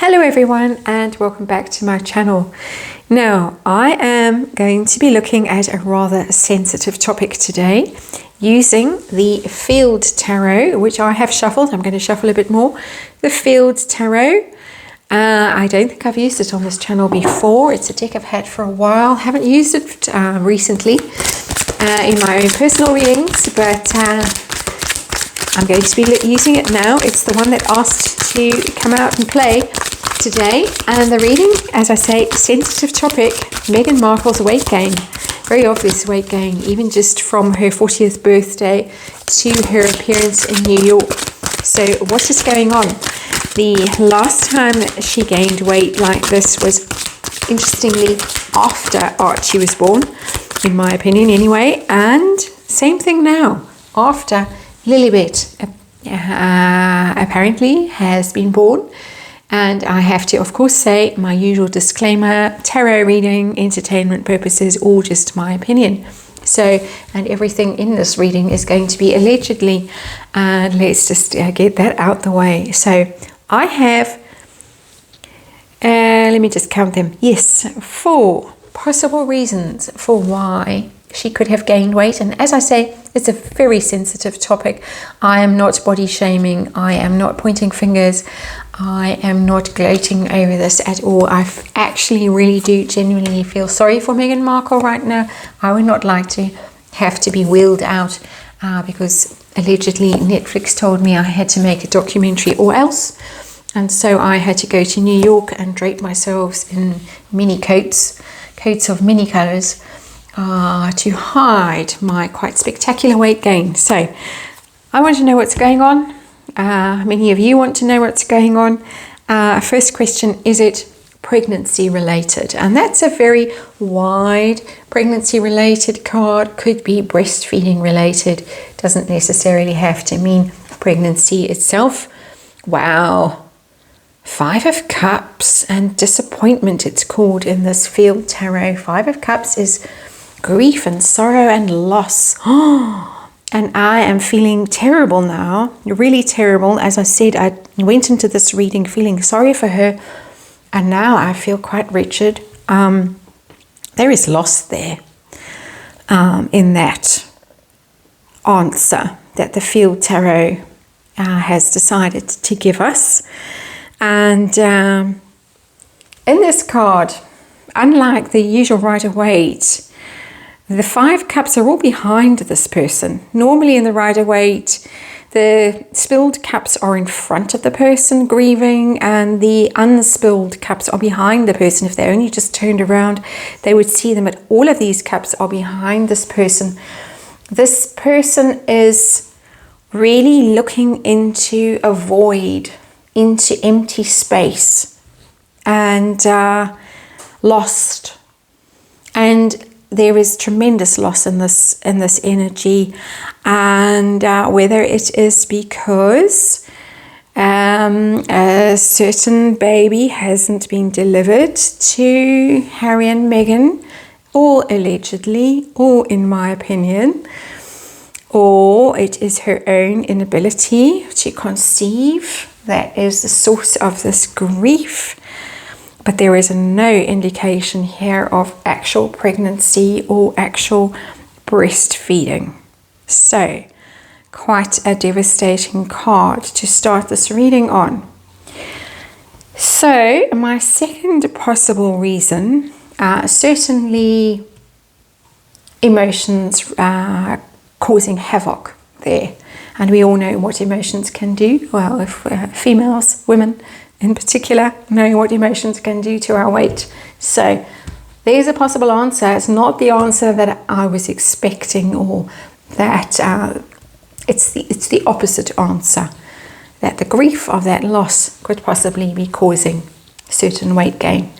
Hello everyone and welcome back to my channel. Now I am going to be looking at a rather sensitive topic today using the Field Tarot, which I have shuffled. I'm going to shuffle a bit more. The Field Tarot. I don't think I've used it on this channel before. It's a deck I've had for a while. Haven't used it recently in my own personal readings, but I'm going to be using it now. It's the one that asked to come out and play today. And the reading, as I say, sensitive topic, Meghan Markle's weight gain. Very obvious weight gain, even just from her 40th birthday to her appearance in New York. So what is going on? The last time she gained weight like this was, interestingly, after Archie was born, in my opinion anyway. And same thing now, after Lilibet apparently has been born. And I have to, of course, say my usual disclaimer, tarot reading, entertainment purposes, all just my opinion. So, and everything in this reading is going to be allegedly, and let's just get that out the way. So I have, let me just count them. Yes, 4 possible reasons for why she could have gained weight. And as I say, it's a very sensitive topic. I am not body shaming. I am not pointing fingers. I am not gloating over this at all. I actually really do genuinely feel sorry for Meghan Markle right now. I would not like to have to be wheeled out because allegedly Netflix told me I had to make a documentary or else. And so I had to go to New York and drape myself in mini coats of many colors, to hide my quite spectacular weight gain. So I want to know what's going on. Many of you want to know what's going on. First question, is it pregnancy related? And that's a very wide pregnancy related card. Could be breastfeeding related. Doesn't necessarily have to mean pregnancy itself. Wow. 5 of Cups and disappointment, it's called in this Field Tarot. 5 of Cups is grief and sorrow and loss. And I am feeling terrible now, really terrible. As I said, I went into this reading feeling sorry for her, and now I feel quite wretched. There is loss there in that answer that the Field Tarot has decided to give us. And in this card, unlike the usual Rider-Waite, the 5 cups are all behind this person. Normally in the Rider-Waite, the spilled cups are in front of the person grieving, and the unspilled cups are behind the person. If they only just turned around, they would see them. But all of these cups are behind this person. This person is really looking into a void, into empty space, and lost. And there is tremendous loss in this energy, and whether it is because a certain baby hasn't been delivered to Harry and Meghan, or allegedly, or in my opinion, or it is her own inability to conceive that is the source of this grief. But there is no indication here of actual pregnancy or actual breastfeeding. So, quite a devastating card to start this reading on. So, my second possible reason, certainly emotions causing havoc there. And we all know what emotions can do. Well, if females, women in particular, know what emotions can do to our weight. So there's a possible answer. It's not the answer that I was expecting, or that it's the opposite answer, that the grief of that loss could possibly be causing certain weight gain.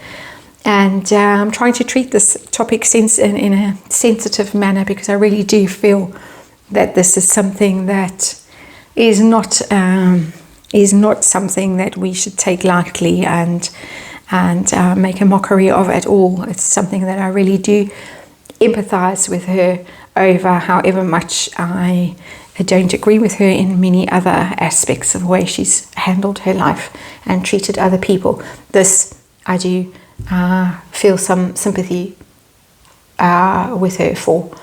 And I'm trying to treat this topic in a sensitive manner, because I really do feel that this is something that is not something that we should take lightly and make a mockery of at all. It's something that I really do empathize with her over, however much I I don't agree with her in many other aspects of the way she's handled her life and treated other people. This, I do feel some sympathy with her for.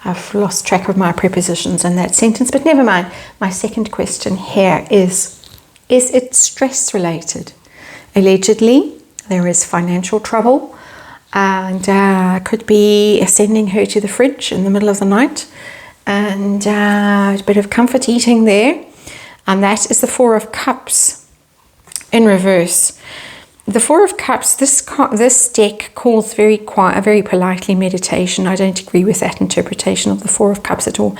I've lost track of my prepositions in that sentence, but never mind. My second question here is it stress related? Allegedly, there is financial trouble, and could be sending her to the fridge in the middle of the night, and a bit of comfort eating there. And that is the Four of Cups in reverse. The Four of Cups, this deck calls very politely meditation. I don't agree with that interpretation of the Four of Cups at all.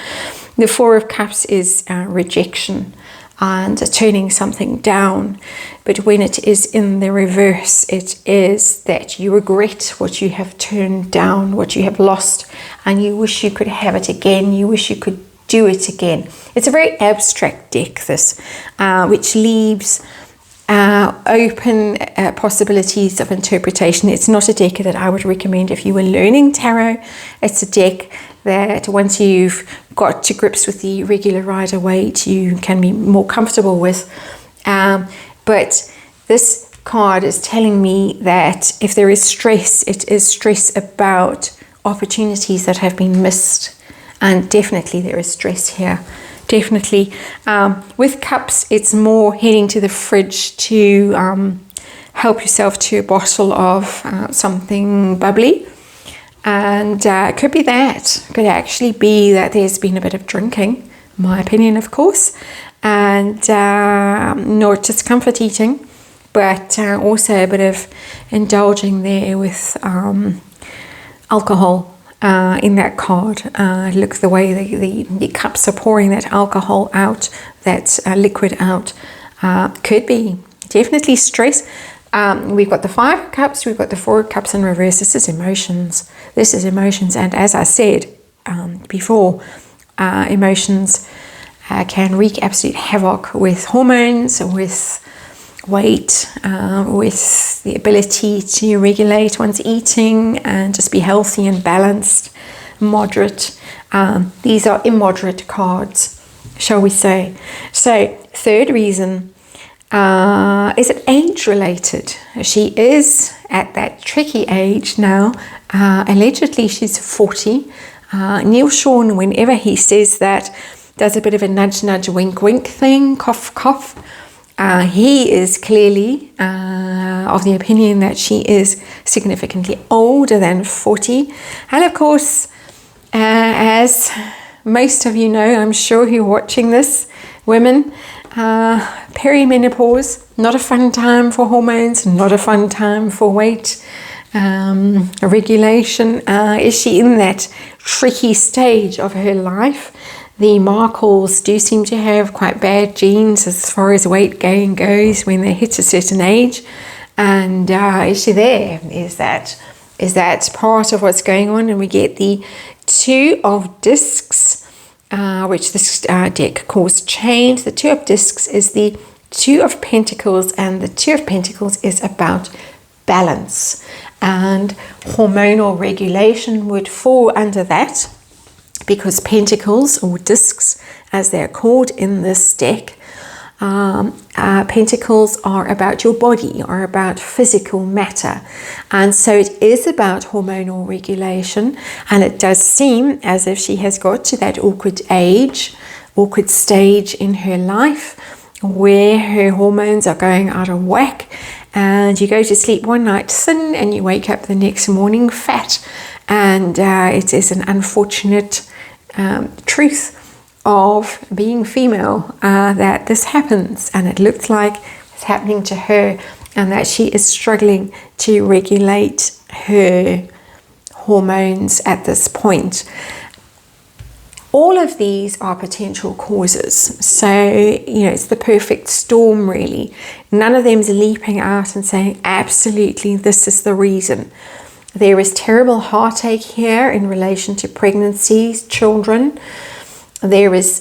The Four of Cups is rejection and turning something down. But when it is in the reverse, it is that you regret what you have turned down, what you have lost, and you wish you could have it again. You wish you could do it again. It's a very abstract deck, this, which leaves open possibilities of interpretation. It's not a deck that I would recommend if you were learning tarot. It's a deck that once you've got to grips with the regular Rider-Waite, you can be more comfortable with. But this card is telling me that if there is stress, it is stress about opportunities that have been missed. And definitely there is stress here. Definitely. With Cups, it's more heading to the fridge to help yourself to a bottle of something bubbly. And it could be that. It could actually be that there's been a bit of drinking, my opinion, of course. And not just comfort eating, but also a bit of indulging there with alcohol. In that card, look the way the cups are pouring that alcohol out, that liquid out. Could be definitely stress. We've got the Five of Cups, we've got the Four of Cups in reverse. This is emotions. This is emotions, and as I said before, emotions can wreak absolute havoc with hormones, with weight, with the ability to regulate one's eating and just be healthy and balanced, moderate. These are immoderate cards, shall we say. So, third reason, is it age related? She is at that tricky age now. Allegedly, she's 40. Neil Sean, whenever he says that, does a bit of a nudge, nudge, wink, wink thing, cough, cough. He is clearly of the opinion that she is significantly older than 40. And of course, as most of you know, I'm sure who are watching this, women, perimenopause, not a fun time for hormones, not a fun time for weight regulation. Is she in that tricky stage of her life? The Markles do seem to have quite bad genes as far as weight gain goes when they hit a certain age. And is she there? Is that part of what's going on? And we get the Two of Discs, which this deck calls Change. The Two of Discs is the Two of Pentacles, and the Two of Pentacles is about balance. And hormonal regulation would fall under that, because pentacles, or discs as they're called in this deck, pentacles are about your body, are about physical matter. And so it is about hormonal regulation, and it does seem as if she has got to that awkward stage in her life where her hormones are going out of whack, and you go to sleep one night thin and you wake up the next morning fat. And it is an unfortunate truth of being female that this happens, and it looks like it's happening to her, and that she is struggling to regulate her hormones at this point. All of these are potential causes, so it's the perfect storm really. None of them is leaping out and saying absolutely this is the reason. There is terrible heartache here in relation to pregnancies, children. There is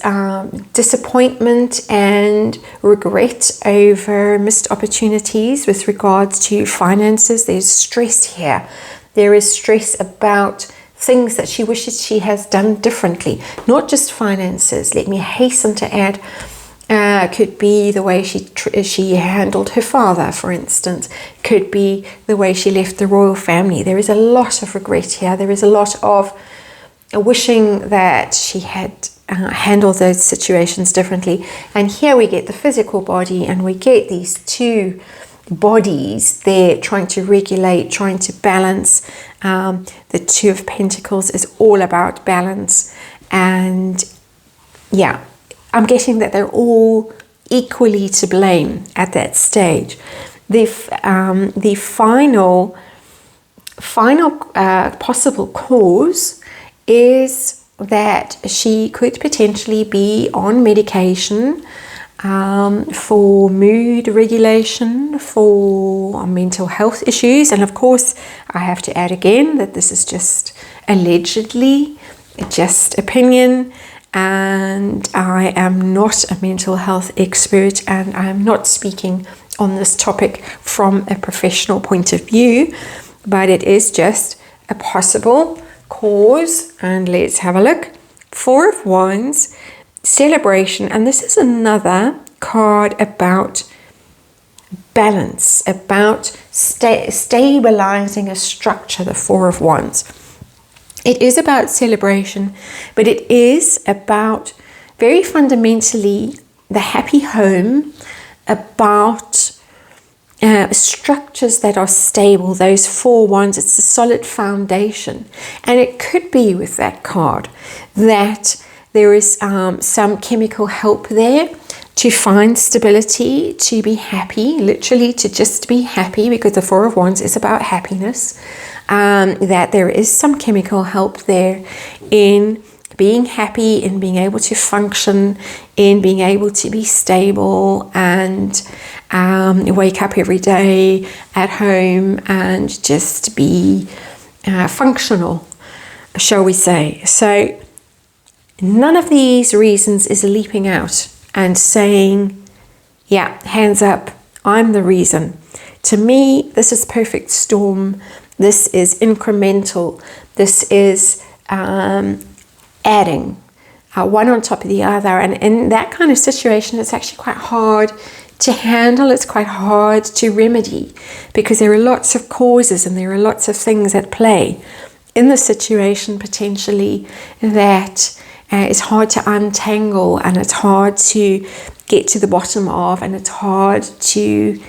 disappointment and regret over missed opportunities with regards to finances. There's stress here. There is stress about things that she wishes she has done differently, not just finances. Let me hasten to add, could be the way she handled her father, for instance. Could be the way she left the royal family. There is a lot of regret here. There is a lot of wishing that she had handled those situations differently. And here we get the physical body, and we get these two bodies there trying to regulate, trying to balance. The Two of Pentacles is all about balance, and yeah, I'm getting that they're all equally to blame at that stage. The final possible cause is that she could potentially be on medication for mood regulation, for mental health issues. And of course, I have to add again that this is just allegedly, just opinion, and I am not a mental health expert, and I am not speaking on this topic from a professional point of view, but it is just a possible cause. And let's have a look. Four of Wands, celebration, and this is another card about balance, about stabilizing a structure, the Four of Wands. It is about celebration, but it is about very fundamentally the happy home, about structures that are stable. Those Four Wands, it's a solid foundation. And it could be with that card that there is some chemical help there to find stability, to be happy, literally to just be happy, because the Four of Wands is about happiness. That there is some chemical help there in being happy, in being able to function, in being able to be stable and wake up every day at home and just be functional, shall we say. So none of these reasons is leaping out and saying, yeah, hands up, I'm the reason. To me, this is perfect storm. This is incremental. This is adding one on top of the other. And in that kind of situation, it's actually quite hard to handle. It's quite hard to remedy, because there are lots of causes and there are lots of things at play in the situation potentially that is hard to untangle, and it's hard to get to the bottom of, and it's hard to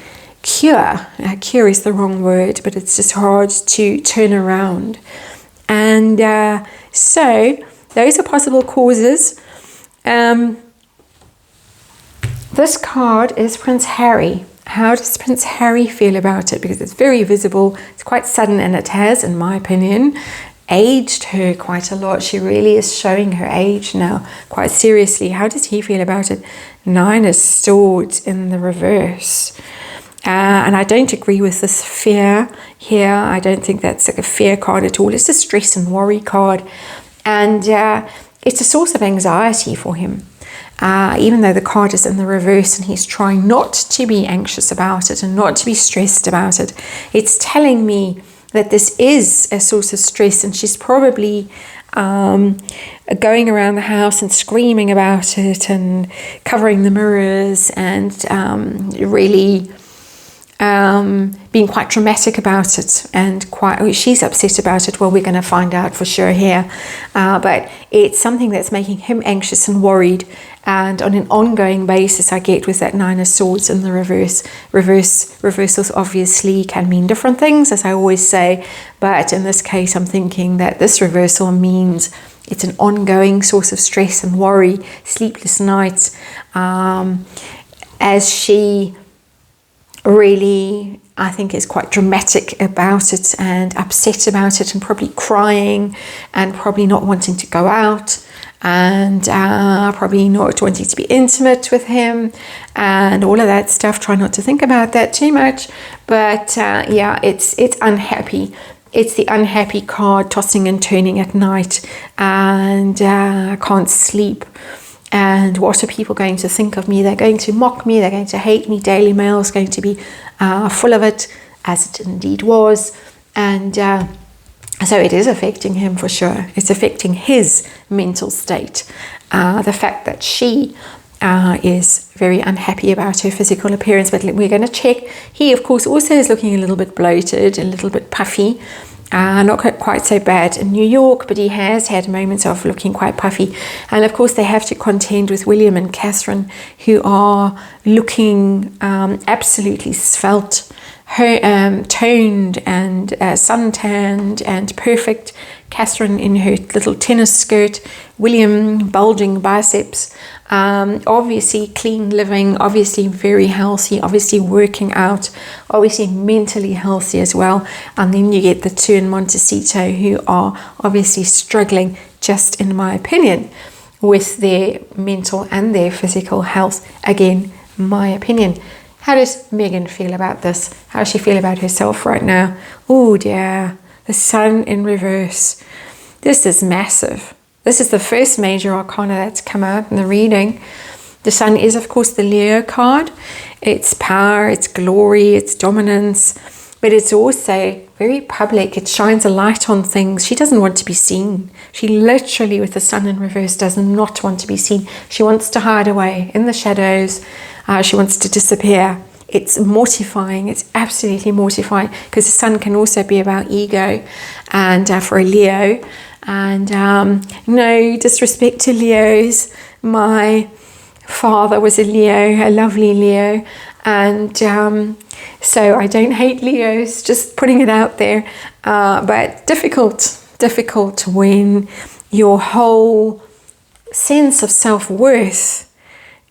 cure. Cure is the wrong word, but it's just hard to turn around. And so those are possible causes. This card is Prince Harry. How does Prince Harry feel about it? Because it's very visible, it's quite sudden, and it has, in my opinion, aged her quite a lot. She really is showing her age now quite seriously. How does he feel about it? Nine of Swords in the reverse. And I don't agree with this fear here. I don't think that's like a fear card at all. It's a stress and worry card. And it's a source of anxiety for him. Even though the card is in the reverse and he's trying not to be anxious about it and not to be stressed about it, it's telling me that this is a source of stress, and she's probably going around the house and screaming about it and covering the mirrors and really being quite dramatic about it, and she's upset about it. Well, we're going to find out for sure here, but it's something that's making him anxious and worried. And on an ongoing basis, I get with that Nine of Swords in the reverse. Reversals obviously can mean different things, as I always say, but in this case, I'm thinking that this reversal means it's an ongoing source of stress and worry, sleepless nights, as she really, I think, is quite dramatic about it and upset about it, and probably crying and probably not wanting to go out, and probably not wanting to be intimate with him and all of that stuff. Try not to think about that too much, but yeah, it's unhappy. It's the unhappy card, tossing and turning at night, and can't sleep. And what are people going to think of me? They're going to mock me, they're going to hate me. Daily Mail is going to be full of it, as it indeed was. And So it is affecting him for sure. It's affecting his mental state. The fact that she is very unhappy about her physical appearance, but we're going to check. He, of course, also is looking a little bit bloated, a little bit puffy. Not quite so bad in New York, but he has had moments of looking quite puffy. And of course, they have to contend with William and Catherine, who are looking absolutely svelte, toned and suntanned and perfect. Catherine in her little tennis skirt, William bulging biceps, obviously clean living, obviously very healthy, obviously working out, obviously mentally healthy as well. And then you get the two in Montecito who are obviously struggling, just in my opinion, with their mental and their physical health. Again, my opinion. How does Megan feel about this? How does she feel about herself right now? Oh dear. The Sun in reverse. This is massive. This is the first major arcana that's come out in the reading. The Sun is, of course, the Leo card. It's power, it's glory, it's dominance, but it's also very public. It shines a light on things. She doesn't want to be seen. She literally, with the Sun in reverse, does not want to be seen. She wants to hide away in the shadows. She wants to disappear. It's mortifying. It's absolutely mortifying, because the Sun can also be about ego, and for a Leo. And no disrespect to Leos. My father was a Leo, a lovely Leo, and so I don't hate Leos, just putting it out there. But difficult when your whole sense of self-worth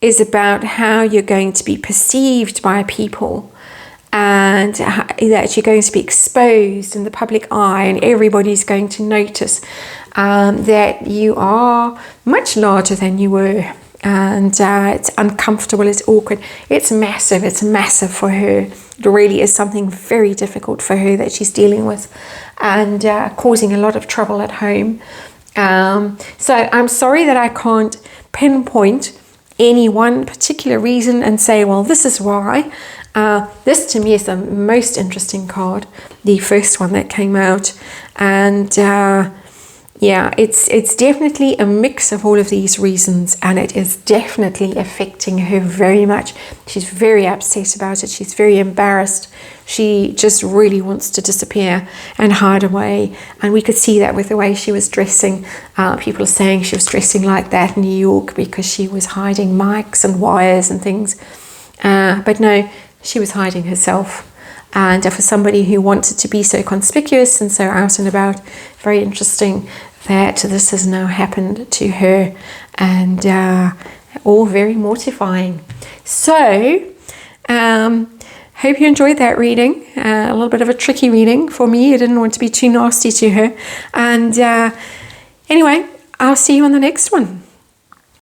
is about how you're going to be perceived by people, and that you're going to be exposed in the public eye, and everybody's going to notice that you are much larger than you were, and it's uncomfortable, it's awkward, it's massive for her. It really is something very difficult for her that she's dealing with, and causing a lot of trouble at home. So I'm sorry that I can't pinpoint any one particular reason and say, well, this is why. This to me is the most interesting card, the first one that came out, and yeah, it's definitely a mix of all of these reasons, and it is definitely affecting her very much. She's very upset about it. She's very embarrassed. She just really wants to disappear and hide away, and we could see that with the way she was dressing. People are saying she was dressing like that in New York because she was hiding mics and wires and things, but no, she was hiding herself. And for somebody who wanted to be so conspicuous and so out and about, very interesting that this has now happened to her, and all very mortifying. So, hope you enjoyed that reading. A little bit of a tricky reading for me. I didn't want to be too nasty to her. And anyway, I'll see you on the next one.